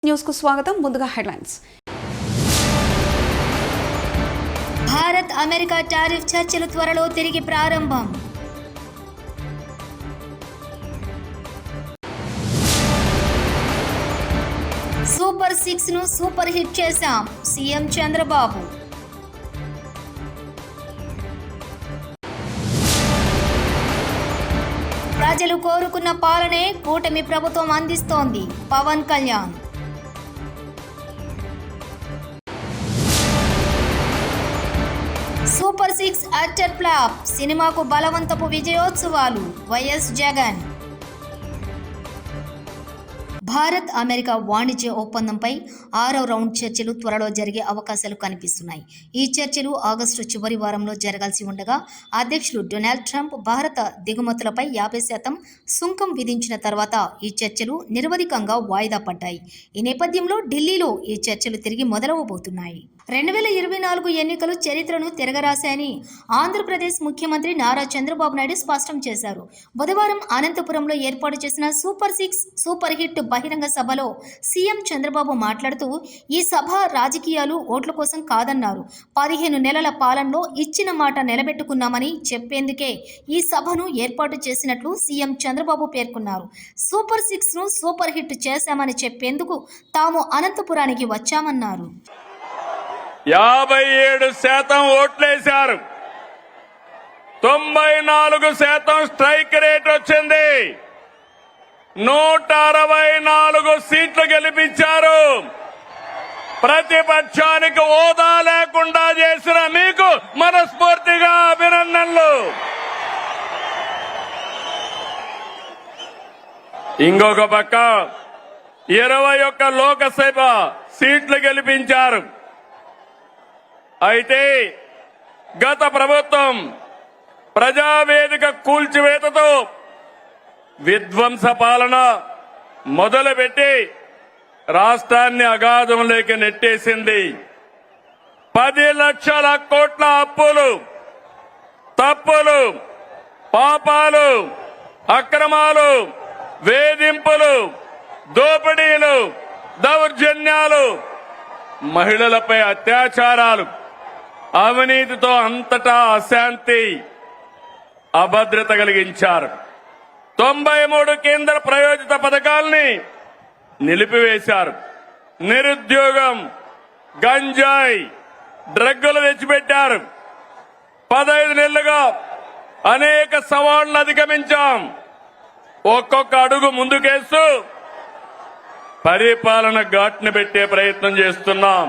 News కు స్వాగతం. ముందుగా హెడ్లైన్స్. భారత్ అమెరికా టారిఫ్ చర్చలు త్వరలో తిరిగి ప్రారంభం. సూపర్ 6 ను సూపర్ హిట్ చేశాం సీఎం చంద్రబాబు. ప్రజలు కోరుకున్న పాలనే కూటమి ప్రభుత్వం అందిస్తోంది Pawan Kalyan. Super 6 utter flop, సినిమాకు బలవంతపు విజయోత్సవాలు వైఎస్ జగన్. భారత్ అమెరికా వాణిజ్య ఒప్పందంపై 6వ రౌండ్ చర్చలు త్వరలో జరిగే అవకాశాలు కనిపిస్తున్నాయి. ఈ చర్చలు ఆగస్టు చివరి వారంలో జరగాల్సి ఉండగా అధ్యక్షులు డొనాల్డ్ ట్రంప్ భారత దిగుమతులపై 50% సుంకం విధించిన తర్వాత ఈ చర్చలు నిరవధికంగా వాయిదా పడ్డాయి. ఈ నేపథ్యంలో ఢిల్లీలో ఈ చర్చలు తిరిగి మొదలవబోతున్నాయి. 2024 ఎన్నికలు చరిత్రను తిరగరాశాయని ఆంధ్రప్రదేశ్ ముఖ్యమంత్రి నారా చంద్రబాబు నాయుడు స్పష్టం చేశారు. బుధవారం అనంతపురంలో ఏర్పాటు చేసిన సూపర్ 6 సూపర్ హిట్ బహిరంగ సభలో సీఎం చంద్రబాబు మాట్లాడుతూ ఈ సభ రాజకీయాలు ఓట్ల కోసం కాదన్నారు. 15 నెలల పాలనలో ఇచ్చిన మాట నిలబెట్టుకున్నామని చెప్పేందుకే ఈ సభను ఏర్పాటు చేసినట్లు సీఎం చంద్రబాబు పేర్కొన్నారు. సూపర్ 6 ను సూపర్ హిట్ చేశామని చెప్పేందుకు తాము అనంతపురానికి వచ్చామన్నారు. 57% ఓట్లేశారు. 94% స్ట్రైక్ రేట్ వచ్చింది. 164 సీట్లు గెలిపించారు. ప్రతిపక్షానికి హోదా లేకుండా చేసిన మీకు మనస్ఫూర్తిగా అభినందనలు. ఇంకొక పక్క 21 లోకసభ సీట్లు గెలిపించారు. అయితే గత ప్రభుత్వం ప్రజావేదిక కూల్చివేతతో విధ్వంస పాలన మొదలుపెట్టి రాష్ట్రాన్ని అగాధంలోకి నెట్టేసింది. 10 లక్షల కోట్ల అప్పులు, తప్పులు, పాపాలు, అక్రమాలు, వేధింపులు, దోపిడీలు, దౌర్జన్యాలు, మహిళలపై అత్యాచారాలు, అవినీతితో అంతటా అశాంతి, అభద్రత కలిగించారు. 93 కేంద్ర ప్రాయోజిత పథకాల్ని నిలిపివేశారు. నిరుద్యోగం, గంజాయి, డ్రగ్గులు తెచ్చిపెట్టారు. 15 నెలలుగా అనేక సవాళ్లను అధిగమించాం. ఒక్కొక్క అడుగు ముందుకేస్తూ పరిపాలన ఘాట్ని పెట్టే ప్రయత్నం చేస్తున్నాం.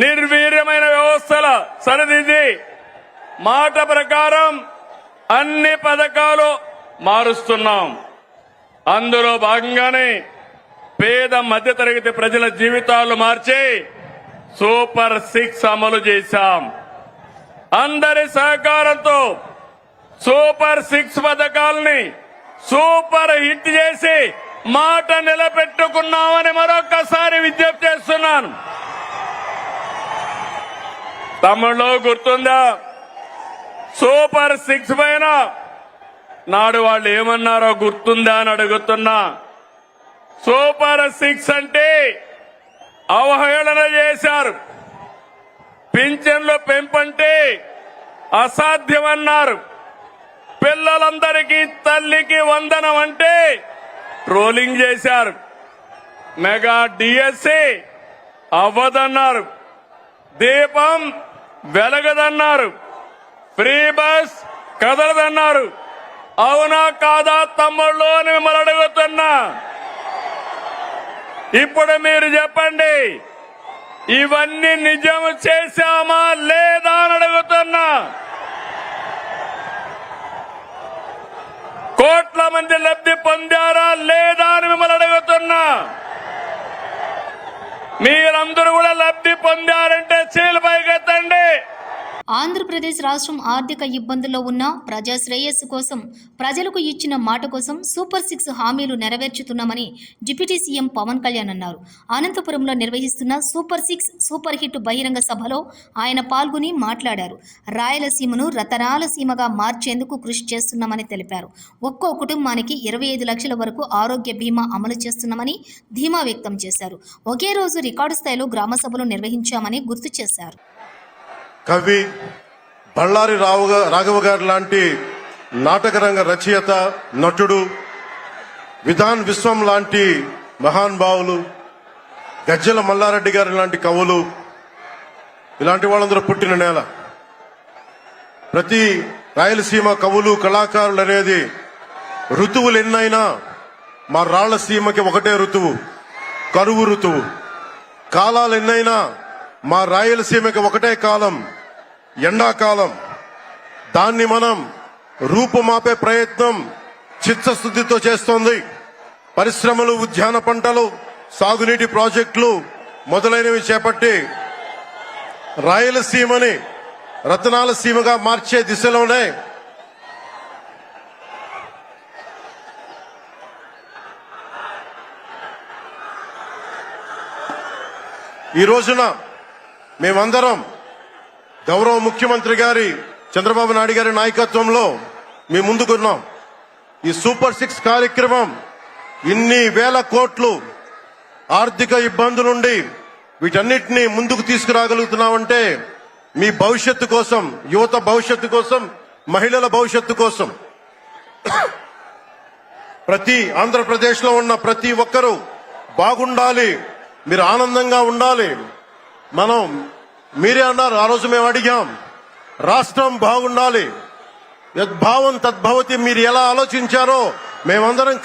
నిర్వీర్యమైన వ్యవస్థల సరిదిద్ది మాట ప్రకారం అన్ని పథకాలు మారుస్తున్నాం. అందులో భాగంగానే పేద మధ్యతరగతి ప్రజల జీవితాలు మార్చి సూపర్ 6 అమలు చేశాం. అందరి సహకారంతో సూపర్ 6 పథకాల్ని సూపర్ హిట్ చేసి మాట నిలబెట్టుకున్నామని మరొకసారి విజ్ఞప్తి చేస్తున్నాను. తమిళలో గుర్తుందా? సూపర్ 6 పైన నాడు వాళ్ళు ఏమన్నారో గుర్తుందా అని అడుగుతున్నా. సూపర్ 6 అంటే అవహేళన చేశారు. పింఛన్లు పెంపంటే అసాధ్యమన్నారు. పిల్లలందరికీ తల్లికి వందనం అంటే ట్రోలింగ్ చేశారు. మెగా డిఎస్సి అవ్వదన్నారు. దీపం వెలగదన్నారు. Free bus కదలదన్నారు. అవునా కాదా తమ్ముళ్ళు అని మిమ్మల్ని అడుగుతున్నా. ఇప్పుడు మీరు చెప్పండి, ఇవన్నీ నిజం చేశామా లేదా అని అడుగుతున్నా. కోట్ల మంది లబ్ధి పొందారా లేదా అని మిమ్మల్ని అడుగుతున్నా. మీరందరూ కూడా లబ్ధి పొందారంటే చేలు పైకెత్తండి. ఆంధ్రప్రదేశ్ రాష్ట్రం ఆర్థిక ఇబ్బందుల్లో ఉన్న ప్రజా శ్రేయస్సు కోసం ప్రజలకు ఇచ్చిన మాట కోసం సూపర్ 6 హామీలు నెరవేర్చుతున్నామని డిప్యూటీ సీఎం పవన్ కళ్యాణ్ అన్నారు. అనంతపురంలో నిర్వహిస్తున్న సూపర్ 6 సూపర్ హిట్ బహిరంగ సభలో ఆయన పాల్గొని మాట్లాడారు. రాయలసీమను రతనాల సీమగా మార్చేందుకు కృషి చేస్తున్నామని తెలిపారు. ఒక్కో కుటుంబానికి 25 లక్షల వరకు ఆరోగ్య బీమా అమలు చేస్తున్నామని ధీమా వ్యక్తం చేశారు. ఒకే రోజు రికార్డు స్థాయిలో గ్రామ సభలు నిర్వహించామని గుర్తు చేశారు. కవి బళ్ళారి రాఘవ గారు లాంటి నాటకరంగ రచయిత, నటుడు, విధాన్ విశ్వం లాంటి మహానుభావులు, గజ్జల మల్లారెడ్డి గారు లాంటి కవులు, ఇలాంటి వాళ్ళందరూ పుట్టిన నేల. ప్రతి రాయలసీమ కవులు, కళాకారులు అనేది ఋతువులు ఎన్నైనా మా రాళ్లసీమకి ఒకటే ఋతువు, కరువు ఋతువు. కాలాలు ఎన్నైనా మా రాయలసీమకి ఒకటే కాలం, ఎండాకాలం. దాన్ని మనం రూపుమాపే ప్రయత్నం చిత్తశుద్ధితో చేస్తోంది. పరిశ్రమలు, ఉద్యాన పంటలు, సాగునీటి ప్రాజెక్టులు మొదలైనవి చేపట్టి రాయలసీమని రతనాల సీమగా మార్చే దిశలోనే ఈ రోజున మేమందరం గౌరవ ముఖ్యమంత్రి గారి చంద్రబాబు నాయుడు గారి నాయకత్వంలో మీ ముందుకున్నాం. ఈ సూపర్ 6 కార్యక్రమం ఇన్ని వేల కోట్లు ఆర్థిక ఇబ్బందుల నుండి వీటన్నిటినీ ముందుకు తీసుకురాగలుగుతున్నామంటే మీ భవిష్యత్తు కోసం, యువత భవిష్యత్తు కోసం, మహిళల భవిష్యత్తు కోసం. ప్రతి ఆంధ్రప్రదేశ్ లో ఉన్న ప్రతి ఒక్కరూ బాగుండాలి, మీరు ఆనందంగా ఉండాలి. మీరే అన్నారు, ఆ రోజు మేము అడిగాం, రాష్ట్రం బాగుండాలి, యద్భావం తద్భవతి. మీరు ఎలా ఆలోచించారో మేమందరం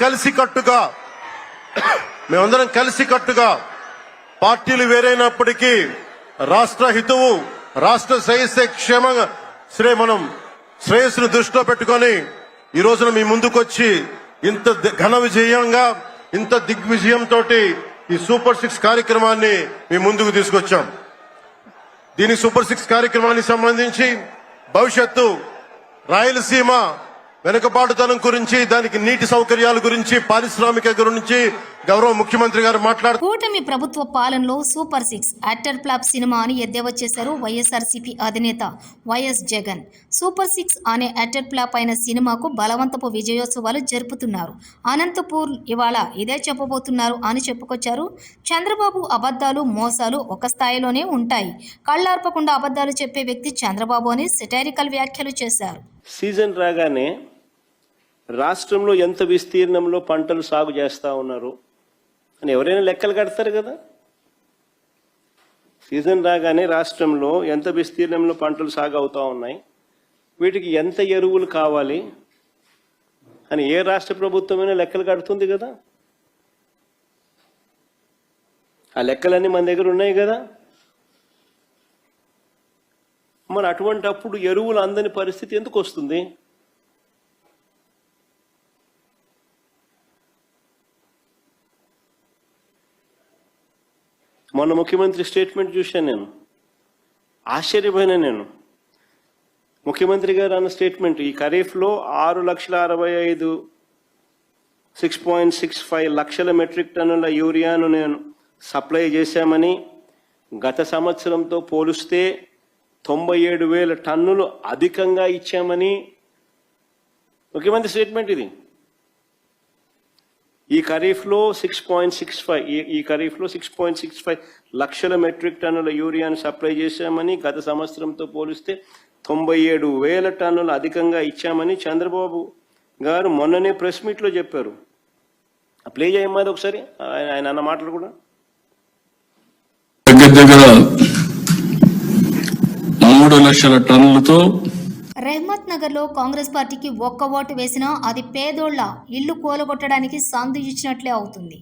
కలిసికట్టుగా పార్టీలు వేరైనప్పటికీ రాష్ట్ర హితువు, రాష్ట్ర శ్రేయస్సును దృష్టిలో పెట్టుకొని ఈ రోజున మీ ముందుకొచ్చి ఇంత ఘన విజయంగా, ఇంత దిగ్విజయంతో ఈ సూపర్ 6 కార్యక్రమాన్ని మీ ముందుకు తీసుకొచ్చాం. దీని సూపర్ 6 కార్యక్రమానికి సంబంధించి భవిష్యత్తు రాయలసీమ వెనుకబాటుతనం గురించి, దానికి నీటి సౌకర్యాల గురించి, పారిశ్రామిక గురించి గౌరవ ముఖ్యమంత్రి గారు మాట్లాడుతూ కూటమి ప్రభుత్వ పాలనలో సూపర్ 6 అట్టర్ ఫ్లాప్ సినిమా అని ఎద్దేవా చేశారు వైఎస్ఆర్సీపీ అధినేత వైఎస్ జగన్. సూపర్ 6 అనే అట్టర్ ఫ్లాప్ అయిన సినిమాకు బలవంతపు విజయోత్సవాలు జరుపుతున్నారు. అనంతపూర్ ఇవాళ ఇదే చెప్పబోతున్నారు అని చెప్పుకొచ్చారు. చంద్రబాబు అబద్ధాలు, మోసాలు ఒక స్థాయిలోనే ఉంటాయి, కళ్ళార్పకుండా అబద్ధాలు చెప్పే వ్యక్తి చంద్రబాబు అని సెటైరికల్ వ్యాఖ్యలు చేశారు. సీజన్ రాగానే రాష్ట్రంలో ఎంత విస్తీర్ణంలో పంటలు సాగు చేస్తూ ఉన్నారు అని ఎవరైనా లెక్కలు కడతారు కదా. సీజన్ రాగానే రాష్ట్రంలో ఎంత విస్తీర్ణంలో పంటలు సాగు అవుతూ ఉన్నాయి, వీటికి ఎంత ఎరువులు కావాలి అని ఏ రాష్ట్ర ప్రభుత్వమైనా లెక్కలు కడుతుంది కదా. ఆ లెక్కలన్నీ మన దగ్గర ఉన్నాయి కదా. మరి అటువంటి అప్పుడు ఎరువులు అందని పరిస్థితి ఎందుకు వస్తుంది? మొన్న ముఖ్యమంత్రి స్టేట్మెంట్ చూశాను, నేను ఆశ్చర్యపోయినా. నేను ముఖ్యమంత్రి గారు అన్న స్టేట్మెంట్, ఈ ఖరీఫ్లో 6,65,000 6.65 లక్షల మెట్రిక్ టన్నుల యూరియాను నేను సప్లై చేశామని, గత సంవత్సరంతో పోలిస్తే 97,000 టన్నులు అధికంగా ఇచ్చామని ముఖ్యమంత్రి స్టేట్మెంట్ ఇది. ఈ ఖరీఫ్లో 6.65 లక్షల మెట్రిక్ టన్నుల యూరియాను సప్లై చేశామని, గత సంవత్సరంతో పోలిస్తే 97,000 టన్నులు అధికంగా ఇచ్చామని చంద్రబాబు గారు మొన్ననే ప్రెస్ మీట్లో చెప్పారు. ప్లే చేయమ్మది ఒకసారి ఆయన అన్న మాటలు కూడా. దగ్గర 3 లక్షల టన్నులతో రెహ్మత్ నగర్ లో కాంగ్రెస్ పార్టీకి ఒక్క ఓటు వేసినా అది పేదోళ్ల ఇల్లు కూలగొట్టడానికి సందు ఇచ్చినట్లే అవుతుంది.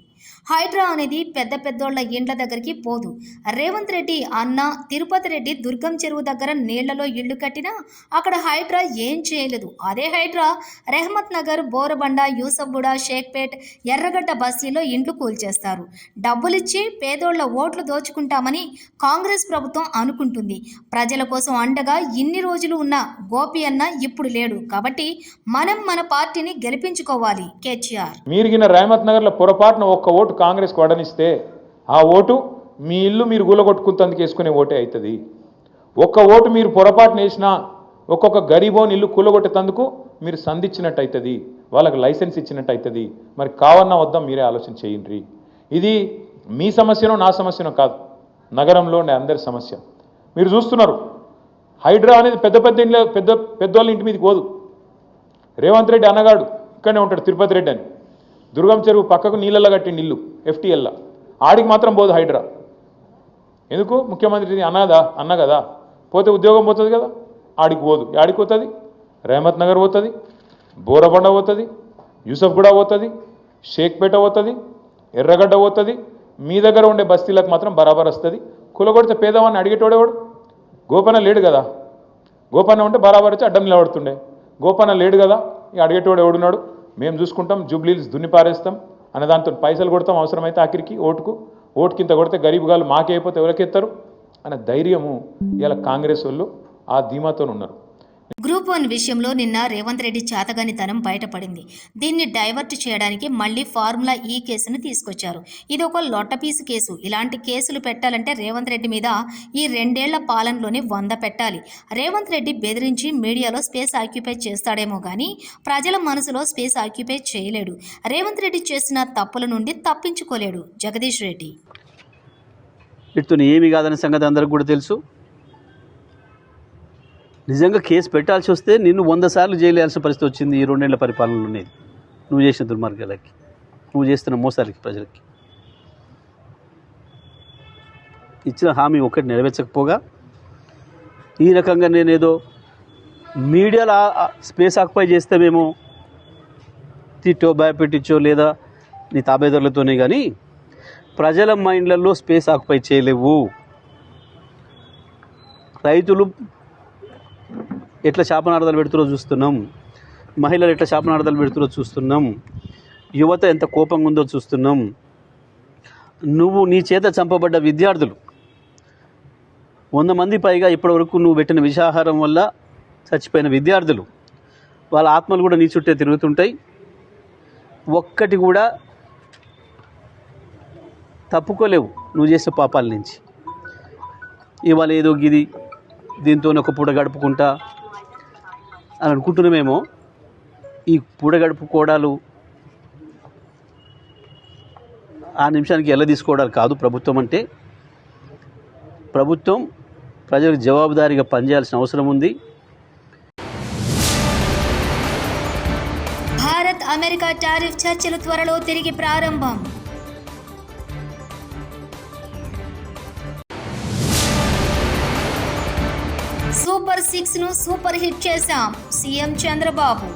హైడ్రా అనేది పెద్ద పెద్దోళ్ల ఇండ్ల దగ్గరికి పోదు. రేవంత్ రెడ్డి అన్న తిరుపతి రెడ్డి దుర్గం చెరువు దగ్గర నీళ్లలో ఇళ్లు కట్టినా అక్కడ హైడ్రా ఏం చేయలేదు. అదే హైడ్రా రెహమత్ నగర్, బోరబండ, యూసఫ్గూడ, షేక్పేట్, ఎర్రగడ్డ బస్తీలో ఇండ్లు కూల్చేస్తారు. డబ్బులిచ్చి పేదోళ్ల ఓట్లు దోచుకుంటామని కాంగ్రెస్ ప్రభుత్వం అనుకుంటుంది. ప్రజల కోసం అండగా ఇన్ని రోజులు ఉన్న గోపి అన్న ఇప్పుడు లేడు. కాబట్టి మనం మన పార్టీని గెలిపించుకోవాలి. కేటీఆర్ మీరిగిన రేహమత్ నగర్లో పొరపాటున ఒక్క ఓటు కాంగ్రెస్ వడనిస్తే ఆ ఓటు మీ ఇల్లు మీరు కూలగొట్టుకుంటందుకు వేసుకునే ఓటే అవుతుంది. ఒక్క ఓటు మీరు పొరపాటున వేసినా ఒక్కొక్క గరీబోని ఇల్లు కూలగొట్టేందుకు మీరు సంధించినట్టు అవుతుంది, వాళ్ళకి లైసెన్స్ ఇచ్చినట్టు అవుతుంది. మరి కావన్నా వద్దాం, మీరే ఆలోచన చేయండి. ఇది మీ సమస్యనో నా సమస్యనో కాదు, నగరంలో ఉండే అందరి సమస్య. మీరు చూస్తున్నారు, హైడ్రా అనేది పెద్ద పెద్ద ఇంట్లో పెద్దోళ్ళ ఇంటి మీదకి పోదు. రేవంత్ రెడ్డి అన్నగాడు ఇక్కడనే ఉంటాడు, తిరుపతి రెడ్డి అని, దుర్గం చెరువు పక్కకు నీళ్ళల్లో కట్టిండి ఇల్లు FTLలో, ఆడికి మాత్రం పోదు హైడ్రా. ఎందుకు? ముఖ్యమంత్రి అన్న కదా, పోతే ఉద్యోగం పోతుంది కదా, ఆడికి పోదు. ఆడికి పోతుంది, రేహమత్ నగర్ పోతుంది, బోరబండ పోతుంది, యూసఫ్గూడ పోతుంది, షేక్పేట పోతుంది, ఎర్రగడ్డ పోతుంది. మీ దగ్గర ఉండే బస్తీలకు మాత్రం బరాబర్ వస్తుంది. కులగొడితే పేదవాడిని అడిగేటోడేవాడు? గోపన్న లేడు కదా, గోపన్న ఉంటే బరాబర్ వచ్చి అడ్డం నిలబడుతుండే. గోపన్న లేడు కదా, ఇక అడిగేటోడు ఎవడున్నాడు? మేము చూసుకుంటాం, జూబ్లీస్ దున్ని పారేస్తాం అనే దాంతో పైసలు కొడతాం, అవసరమైతే ఆఖరికి ఓటుకింత కొడితే గరీబుగాలు మాకే అయిపోతే ఎవరికెత్తారు అనే ధైర్యము ఇలా కాంగ్రెస్ వాళ్ళు ఆ ధీమాతో ఉన్నారు. గ్రూప్ 1 విషయంలో నిన్న రేవంత్ రెడ్డి చేతగానితనం బయటపడింది. దీన్ని డైవర్ట్ చేయడానికి మళ్ళీ ఫార్ములా ఈ కేసును తీసుకొచ్చారు. ఇది ఒక లొట్టపీసు కేసు. ఇలాంటి కేసులు పెట్టాలంటే రేవంత్ రెడ్డి మీద ఈ 2 ఏళ్ల పాలనలోనే 100 పెట్టాలి. రేవంత్ రెడ్డి బెదిరించి మీడియాలో స్పేస్ ఆక్యుపై చేస్తాడేమో కానీ ప్రజల మనసులో స్పేస్ ఆక్యుపై చేయలేడు. రేవంత్ రెడ్డి చేసిన తప్పుల నుండి తప్పించుకోలేడు. జగదీష్ రెడ్డి వీటితో ఏమి కాదనే సంగతి అందరికి కూడా తెలుసు. నిజంగా కేసు పెట్టాల్సి వస్తే నిన్ను 100 సార్లు జైలు వేయాల్సిన పరిస్థితి వచ్చింది ఈ 2 ఏళ్ల పరిపాలనలో ఉండేది. నువ్వు చేసిన దుర్మార్గాలకి, నువ్వు చేస్తున్న మోసాలకి, ప్రజలకి ఇచ్చిన హామీ ఒకటి నెరవేర్చకపోగా ఈ రకంగా నేనేదో మీడియాలో స్పేస్ ఆక్యుపై చేస్తామేమో, తిట్టో భయపెట్టించో లేదా నీ తాబేదారులతోనే కానీ ప్రజల మైండ్లలో స్పేస్ ఆక్యుపై చేయలేవు. రైతులు ఎట్లా శాపనార్థాలు పెడుతురో చూస్తున్నాం, మహిళలు ఎట్లా శాపనార్థాలు పెడుతురో చూస్తున్నాం, యువత ఎంత కోపంగా ఉందో చూస్తున్నాం. నువ్వు నీ చేత చంపబడ్డ విద్యార్థులు 100 మంది పైగా ఇప్పటివరకు నువ్వు పెట్టిన విషాహారం వల్ల చచ్చిపోయిన విద్యార్థులు, వాళ్ళ ఆత్మలు కూడా నీ చుట్టే తిరుగుతుంటాయి. ఒక్కటి కూడా తప్పుకోలేవు నువ్వు చేసిన పాపాల నుంచి. ఇవాళ ఏదో గిది దీంతో ఒక పూట గడుపుకుంటా అని అనుకుంటున్నామేమో. ఈ పూట గడుపుకోవడాలు ఆ నిమిషానికి ఎలా తీసుకోవడాలు కాదు. ప్రభుత్వం అంటే ప్రభుత్వం ప్రజలకు జవాబుదారీగా పనిచేయాల్సిన అవసరం ఉంది. భారత్ అమెరికా టారిఫ్ చర్చలు త్వరలో తిరిగి ప్రారంభం. సూపర్ 6 ను సూపర్ హిట్ చేశాం సీఎం చంద్రబాబు.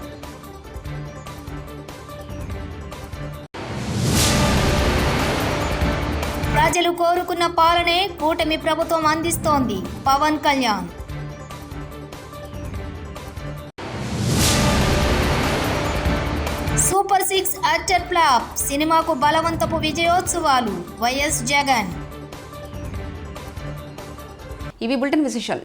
ప్రజలు కోరుకున్న పాలనే కూటమి ప్రభుత్వం అందిస్తోంది Pawan Kalyan. Super 6 utter flop, సినిమాకు బలవంతపు విజయోత్సవాలు వైఎస్ జగన్. ఇవి బులెటిన్ విశేషాలు.